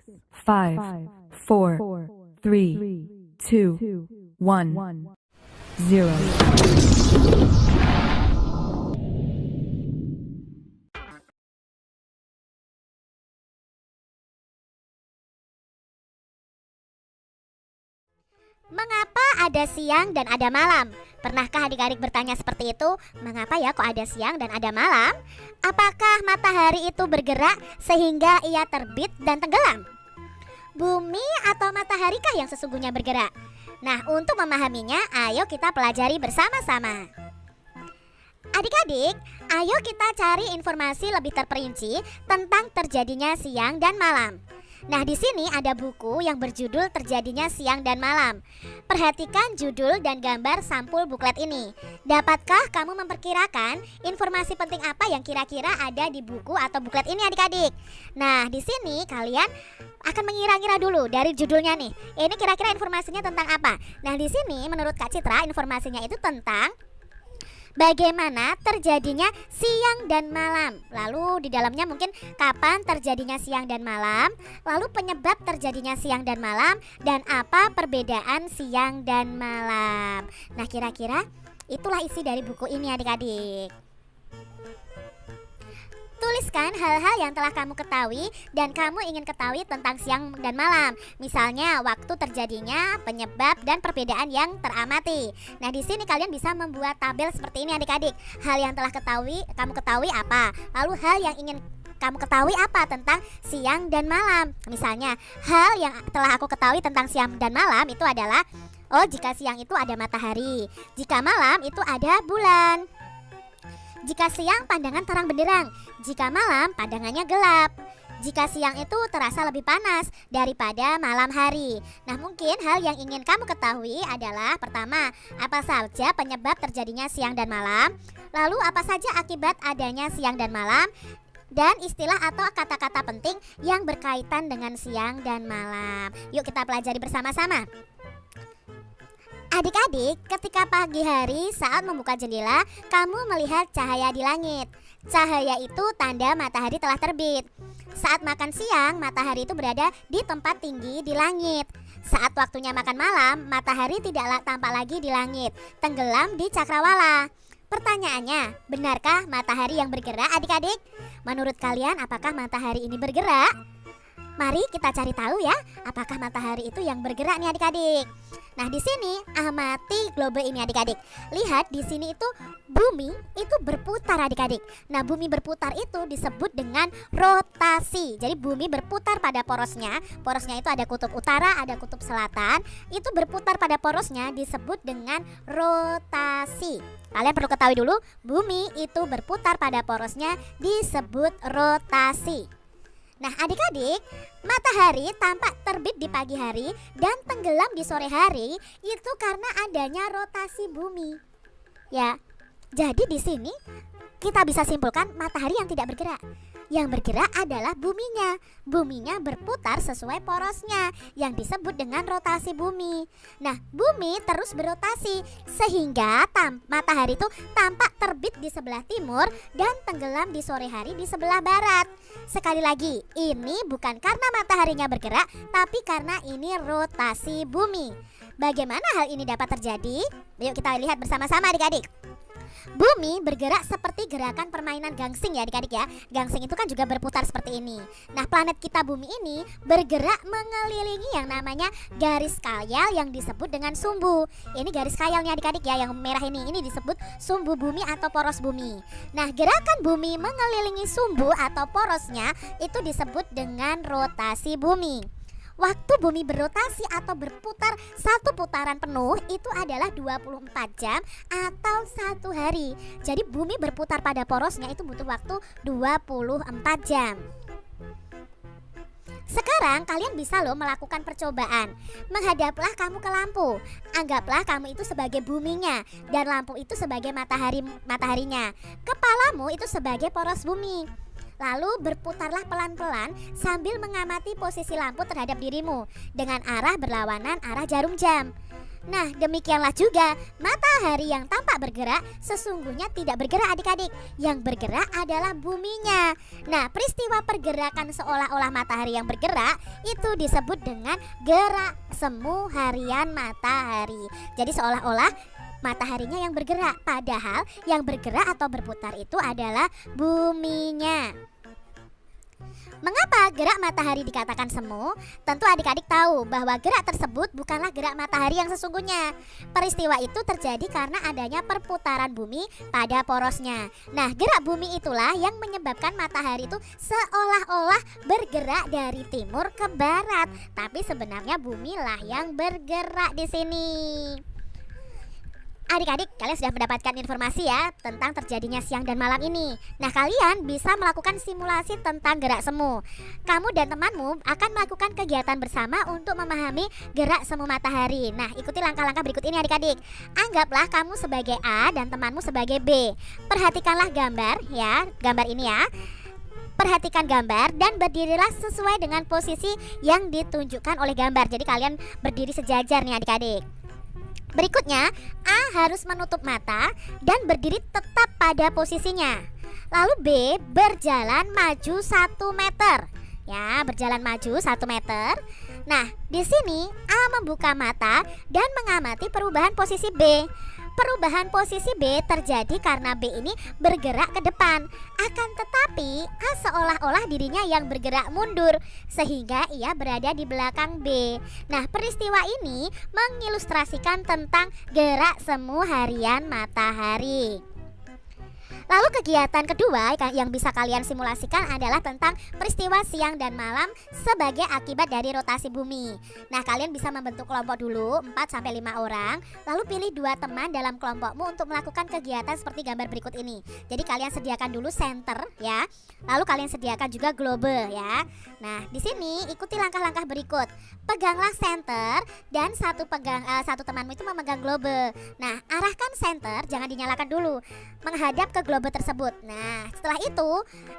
5, 4, 3, 2, 1, 0. Mengapa ada siang dan ada malam? Pernahkah adik-adik bertanya seperti itu? Mengapa ya kok ada siang dan ada malam? Apakah matahari itu bergerak sehingga ia terbit dan tenggelam? Bumi atau mataharikah yang sesungguhnya bergerak? Nah, untuk memahaminya, ayo kita pelajari bersama-sama. Adik-adik, ayo kita cari informasi lebih terperinci tentang terjadinya siang dan malam. Nah, di sini ada buku yang berjudul Terjadinya Siang dan Malam. Perhatikan judul dan gambar sampul buklet ini. Dapatkah kamu memperkirakan informasi penting apa yang kira-kira ada di buku atau buklet ini adik-adik? Nah, di sini kalian akan mengira-ngira dulu dari judulnya nih. Ini kira-kira informasinya tentang apa? Nah, di sini menurut Kak Citra informasinya itu tentang bagaimana terjadinya siang dan malam. Lalu di dalamnya mungkin kapan terjadinya siang dan malam, lalu penyebab terjadinya siang dan malam, dan apa perbedaan siang dan malam. Nah, kira-kira itulah isi dari buku ini adik-adik. Tuliskan hal-hal yang telah kamu ketahui dan kamu ingin ketahui tentang siang dan malam. Misalnya waktu terjadinya, penyebab, dan perbedaan yang teramati. Nah, di sini kalian bisa membuat tabel seperti ini adik-adik. Hal yang telah kamu ketahui apa? Lalu hal yang ingin kamu ketahui apa tentang siang dan malam? Misalnya, hal yang telah aku ketahui tentang siang dan malam itu adalah, oh, jika siang itu ada matahari, jika malam itu ada bulan. Jika siang pandangan terang benderang, jika malam pandangannya gelap. Jika siang itu terasa lebih panas daripada malam hari. Nah, mungkin hal yang ingin kamu ketahui adalah pertama, apa saja penyebab terjadinya siang dan malam? Lalu apa saja akibat adanya siang dan malam? Dan istilah atau kata-kata penting yang berkaitan dengan siang dan malam. Yuk kita pelajari bersama-sama. Adik-adik, ketika pagi hari saat membuka jendela, kamu melihat cahaya di langit. Cahaya itu tanda matahari telah terbit. Saat makan siang, matahari itu berada di tempat tinggi di langit. Saat waktunya makan malam, matahari tidak tampak lagi di langit, tenggelam di cakrawala. Pertanyaannya, benarkah matahari yang bergerak adik-adik? Menurut kalian, apakah matahari ini bergerak? Mari kita cari tahu ya, apakah matahari itu yang bergerak nih adik-adik. Nah, di sini amati globe ini adik-adik. Lihat di sini itu bumi itu berputar adik-adik. Nah, bumi berputar itu disebut dengan rotasi. Jadi bumi berputar pada porosnya. Porosnya itu ada kutub utara, ada kutub selatan. Itu berputar pada porosnya disebut dengan rotasi. Kalian perlu ketahui dulu, bumi itu berputar pada porosnya disebut rotasi. Nah, adik-adik, matahari tampak terbit di pagi hari dan tenggelam di sore hari itu karena adanya rotasi bumi. Ya, jadi di sini kita bisa simpulkan matahari yang tidak bergerak. Yang bergerak adalah buminya. Buminya berputar sesuai porosnya yang disebut dengan rotasi bumi. Nah, bumi terus berotasi sehingga matahari itu tampak terbit di sebelah timur dan tenggelam di sore hari di sebelah barat. Sekali lagi, ini bukan karena mataharinya bergerak, tapi karena ini rotasi bumi. Bagaimana hal ini dapat terjadi? Yuk kita lihat bersama-sama adik-adik. Bumi bergerak seperti gerakan permainan gangsing ya adik-adik ya. Gangsing itu kan juga berputar seperti ini. Nah, planet kita bumi ini bergerak mengelilingi yang namanya garis khayal yang disebut dengan sumbu. Ini garis khayalnya adik-adik ya, yang merah ini disebut sumbu bumi atau poros bumi. Nah, gerakan bumi mengelilingi sumbu atau porosnya itu disebut dengan rotasi bumi. Waktu bumi berotasi atau berputar satu putaran penuh itu adalah 24 jam atau 1 hari. Jadi bumi berputar pada porosnya itu butuh waktu 24 jam. Sekarang kalian bisa loh melakukan percobaan. Menghadaplah kamu ke lampu. Anggaplah kamu itu sebagai buminya dan lampu itu sebagai mataharinya. Kepalamu itu sebagai poros bumi. Lalu berputarlah pelan-pelan sambil mengamati posisi lampu terhadap dirimu dengan arah berlawanan arah jarum jam. Nah, demikianlah juga matahari yang tampak bergerak sesungguhnya tidak bergerak adik-adik. Yang bergerak adalah buminya. Nah, peristiwa pergerakan seolah-olah matahari yang bergerak itu disebut dengan gerak semu harian matahari. Jadi seolah-olah mataharinya yang bergerak, padahal yang bergerak atau berputar itu adalah buminya. Mengapa gerak matahari dikatakan semu? Tentu adik-adik tahu bahwa gerak tersebut bukanlah gerak matahari yang sesungguhnya. Peristiwa itu terjadi karena adanya perputaran bumi pada porosnya. Nah, gerak bumi itulah yang menyebabkan matahari itu seolah-olah bergerak dari timur ke barat. Tapi sebenarnya bumi lah yang bergerak di sini. Adik-adik, kalian sudah mendapatkan informasi ya tentang terjadinya siang dan malam ini. Nah, kalian bisa melakukan simulasi tentang gerak semu. Kamu dan temanmu akan melakukan kegiatan bersama untuk memahami gerak semu matahari. Nah, ikuti langkah-langkah berikut ini adik-adik. Anggaplah kamu sebagai A dan temanmu sebagai B. Perhatikanlah gambar ya, gambar ini ya. Perhatikan gambar dan berdirilah sesuai dengan posisi yang ditunjukkan oleh gambar. Jadi kalian berdiri sejajar nih adik-adik. Berikutnya, A harus menutup mata dan berdiri tetap pada posisinya. Lalu B berjalan maju 1 meter. Ya, berjalan maju 1 meter. Nah, di sini A membuka mata dan mengamati perubahan posisi B. Perubahan posisi B terjadi karena B ini bergerak ke depan. Akan tetapi A seolah-olah dirinya yang bergerak mundur, sehingga ia berada di belakang B. Nah, peristiwa ini mengilustrasikan tentang gerak semu harian matahari. Lalu kegiatan kedua yang bisa kalian simulasikan adalah tentang peristiwa siang dan malam sebagai akibat dari rotasi bumi. Nah, kalian bisa membentuk kelompok dulu 4-5 orang, lalu pilih 2 teman dalam kelompokmu untuk melakukan kegiatan seperti gambar berikut ini. Jadi kalian sediakan dulu center ya. Lalu kalian sediakan juga globe ya. Nah, di sini ikuti langkah-langkah berikut. Peganglah center dan satu temanmu itu memegang globe. Nah, arahkan center, jangan dinyalakan dulu, menghadap ke globe tersebut. Nah, setelah itu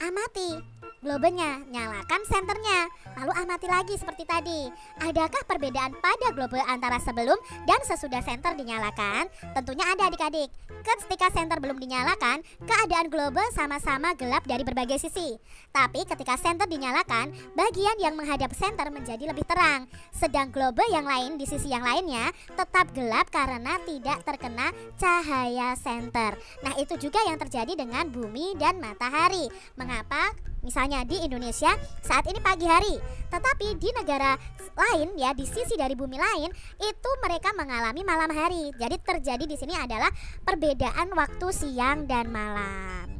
amati globenya, nyalakan senternya, lalu amati lagi seperti tadi. Adakah perbedaan pada globe antara sebelum dan sesudah senter dinyalakan? Tentunya ada adik-adik. Ketika senter belum dinyalakan, keadaan globe sama-sama gelap dari berbagai sisi. Tapi ketika senter dinyalakan, bagian yang menghadap senter menjadi lebih terang. Sedang globe yang lain di sisi yang lainnya tetap gelap karena tidak terkena cahaya senter. Nah, itu juga yang terjadi dengan bumi dan matahari. Mengapa? Misalnya di Indonesia saat ini pagi hari, tetapi di negara lain ya, di sisi dari bumi lain itu mereka mengalami malam hari. Jadi terjadi di sini adalah perbedaan waktu siang dan malam.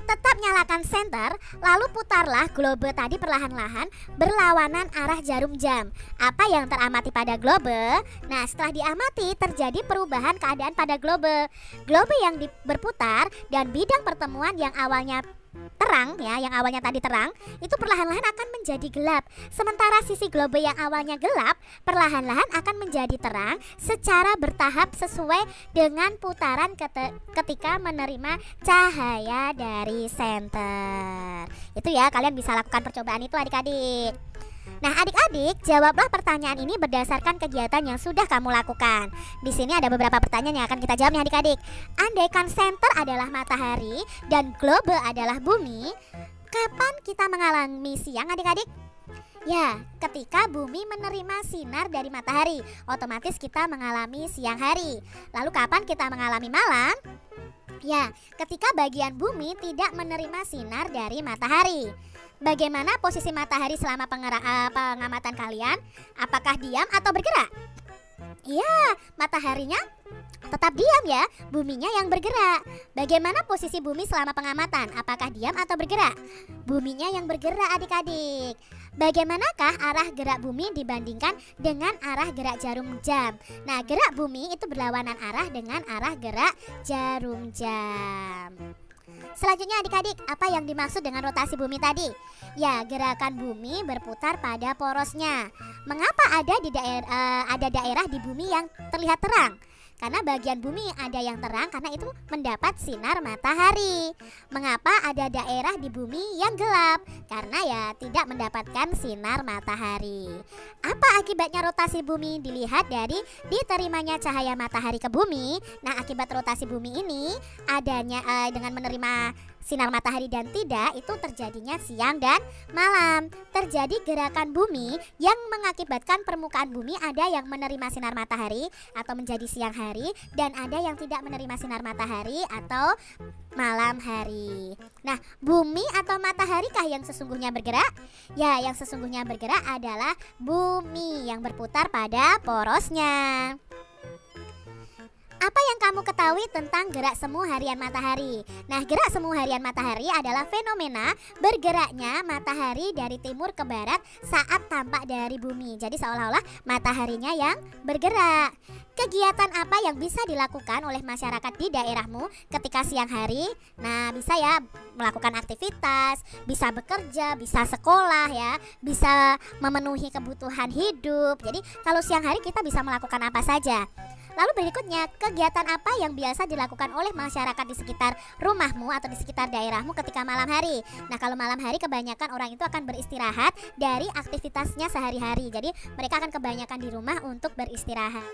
Tetap nyalakan senter, lalu putarlah globe tadi perlahan-lahan berlawanan arah jarum jam. Apa yang teramati pada globe? Nah, setelah diamati terjadi perubahan keadaan pada globe. Globe yang berputar dan bidang pertemuan yang awalnya terang ya, yang awalnya tadi terang itu perlahan-lahan akan menjadi gelap. Sementara sisi globe yang awalnya gelap perlahan-lahan akan menjadi terang secara bertahap sesuai dengan putaran ketika menerima cahaya dari senter. Itu ya, kalian bisa lakukan percobaan itu adik-adik. Nah, adik-adik, jawablah pertanyaan ini berdasarkan kegiatan yang sudah kamu lakukan. Di sini ada beberapa pertanyaan yang akan kita jawab nih adik-adik. Andaikan senter adalah matahari dan globe adalah bumi, kapan kita mengalami siang adik-adik? Ya, ketika bumi menerima sinar dari matahari, otomatis kita mengalami siang hari. Lalu kapan kita mengalami malam? Ya, ketika bagian bumi tidak menerima sinar dari matahari. Bagaimana posisi matahari selama pengamatan kalian? Apakah diam atau bergerak? Iya, mataharinya tetap diam ya, buminya yang bergerak. Bagaimana posisi bumi selama pengamatan? Apakah diam atau bergerak? Buminya yang bergerak adik-adik. Bagaimanakah arah gerak bumi dibandingkan dengan arah gerak jarum jam? Nah, gerak bumi itu berlawanan arah dengan arah gerak jarum jam. Selanjutnya adik-adik, apa yang dimaksud dengan rotasi bumi tadi? Ya, gerakan bumi berputar pada porosnya. Mengapa ada daerah di bumi yang terlihat terang? Karena bagian bumi ada yang terang karena itu mendapat sinar matahari. Mengapa ada daerah di bumi yang gelap? Karena ya tidak mendapatkan sinar matahari. Apa akibatnya rotasi bumi? Dilihat dari diterimanya cahaya matahari ke bumi. Nah, akibat rotasi bumi ini adanya dengan menerima sinar matahari dan tidak, itu terjadinya siang dan malam. Terjadi gerakan bumi yang mengakibatkan permukaan bumi ada yang menerima sinar matahari atau menjadi siang hari, dan ada yang tidak menerima sinar matahari atau malam hari. Nah, bumi atau matahari kah yang sesungguhnya bergerak? Ya, yang sesungguhnya bergerak adalah bumi yang berputar pada porosnya. Apa yang kamu ketahui tentang gerak semu harian matahari? Nah, gerak semu harian matahari adalah fenomena bergeraknya matahari dari timur ke barat saat tampak dari bumi. Jadi seolah-olah mataharinya yang bergerak. Kegiatan apa yang bisa dilakukan oleh masyarakat di daerahmu ketika siang hari? Nah, bisa ya melakukan aktivitas, bisa bekerja, bisa sekolah ya, bisa memenuhi kebutuhan hidup. Jadi kalau siang hari kita bisa melakukan apa saja. Lalu berikutnya, kegiatan apa yang biasa dilakukan oleh masyarakat di sekitar rumahmu atau di sekitar daerahmu ketika malam hari? Nah, kalau malam hari kebanyakan orang itu akan beristirahat dari aktivitasnya sehari-hari. Jadi mereka akan kebanyakan di rumah untuk beristirahat.